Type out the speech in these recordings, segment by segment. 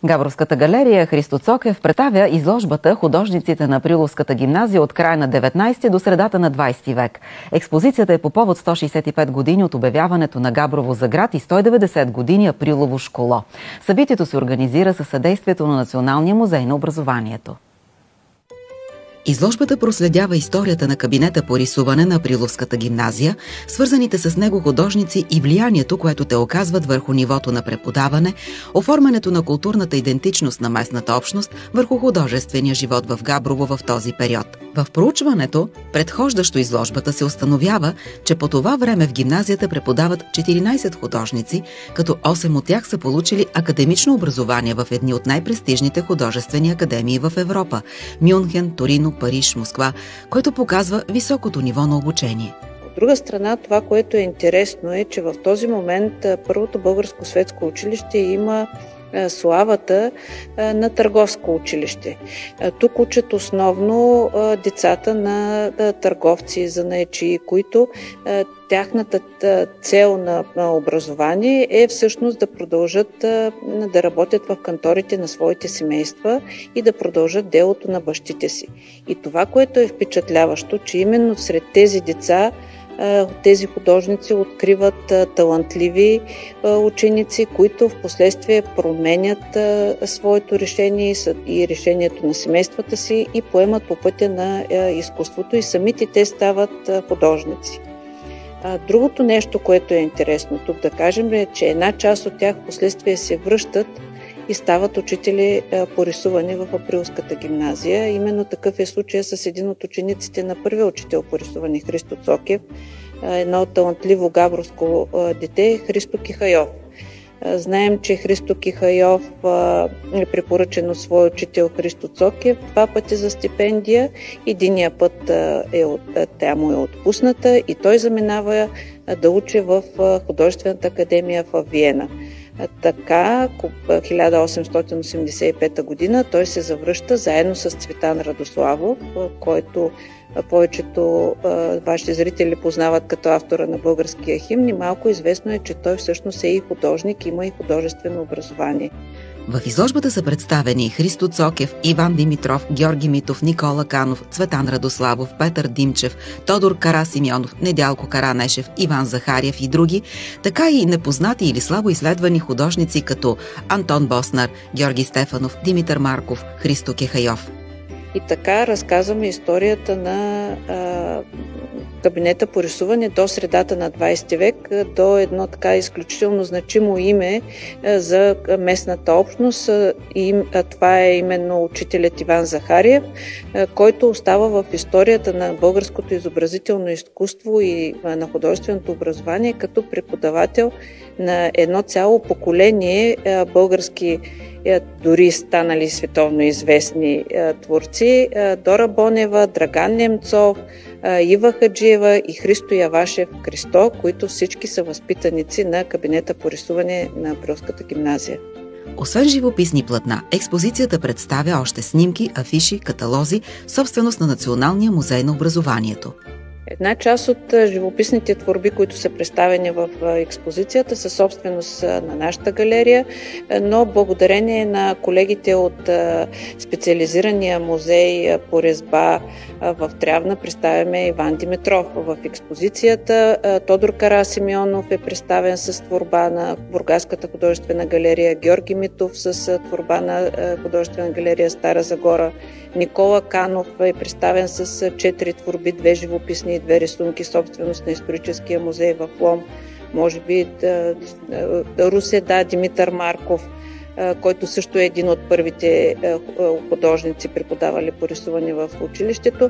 Габровската галерия Христо Цокев представя изложбата «Художниците на Априловската гимназия от края на 19 до средата на 20 век». Експозицията е по повод 165 години от обявяването на Габрово за град и 190 години Априлово школо. Събитието се организира със съдействието на Националния музей на образованието. Изложбата проследява историята на кабинета по рисуване на Априловската гимназия, свързаните с него художници и влиянието, което те оказват върху нивото на преподаване, оформянето на културната идентичност на местната общност върху художествения живот в Габрово в този период. В проучването, предхождащо изложбата, се установява, че по това време в гимназията преподават 14 художници, като 8 от тях са получили академично образование в едни от най-престижните художествени академии в Европа – Мюнхен, Торино, Париж, Москва, който показва високото ниво на обучение. От друга страна, това, което е интересно е, че в този момент първото българско светско училище има славата на търговско училище. Тук учат основно децата на търговци, занаятчии, които тяхната цел на образование е всъщност да продължат да работят в канторите на своите семейства и да продължат делото на бащите си. И това, което е впечатляващо, че именно сред тези деца тези художници откриват талантливи ученици, които в последствие променят своето решение и решението на семействата си и поемат по пътя на изкуството и самите те стават художници. Другото нещо, което е интересно тук да кажем, е, че една част от тях в последствие се връщат и стават учители по рисуване в Априлската гимназия. Именно такъв е случая с един от учениците на първия учител по рисуване Христо Цокев, едно талантливо габровско дете Христо Кихайов. Знаем, че Христо Кихайов е препоръчен от свой учител Христо Цокев 2 пъти за стипендия. Единия път тя му е отпусната и той заминава да учи в художествената академия в Виена. Така, 1885 година той се завръща заедно с Цветан Радославов, който повечето ваши зрители познават като автора на българския химн. И малко известно е, че той всъщност е и художник, има и художествено образование. В изложбата са представени Христо Цокев, Иван Димитров, Георги Митов, Никола Канов, Цветан Радославов, Петър Димчев, Тодор Карасимеонов, Недялко Каранешев, Иван Захариев и други, така и непознати или слабо изследвани художници като Антон Боснар, Георги Стефанов, Димитър Марков, Христо Кихайов. И така разказваме историята на кабинета по рисуване до средата на 20 век, до едно така изключително значимо име за местната общност. Това е именно учителят Иван Захариев, който остава в историята на българското изобразително изкуство и на художественото образование като преподавател на едно цяло поколение български дори станали световно известни творци: Дора Бонева, Драган Немцов, Ива Хаджиева и Христо Явашев Кристо, които всички са възпитаници на кабинета по рисуване на Априлската гимназия. Освен живописни платна, експозицията представя още снимки, афиши, каталози, собственост на Националния музей на образованието. Една част от живописните творби, които са представени в експозицията, са собственост на нашата галерия, но благодарение на колегите от специализирания музей по резба в Трявна представяме Иван Димитров. В експозицията Тодор Карасимеонов е представен с творба на Бургаската художествена галерия, Георги Митов с творба на художествена галерия Стара Загора, Никола Канов е представен с 4 творби, 2 живописни и 2 рисунки, собственост на историческия музей в Лом. Може би Русе, Димитър Марков, който също е един от първите художници, преподавали по рисуване в училището.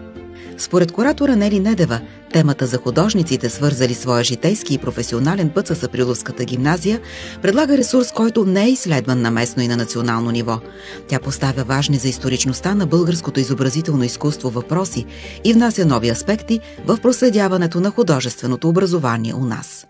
Според куратора Нели Недева, темата за художниците, свързали своя житейски и професионален път с Априловската гимназия, предлага ресурс, който не е изследван на местно и на национално ниво. Тя поставя важни за историчността на българското изобразително изкуство въпроси и внася нови аспекти в проследяването на художественото образование у нас.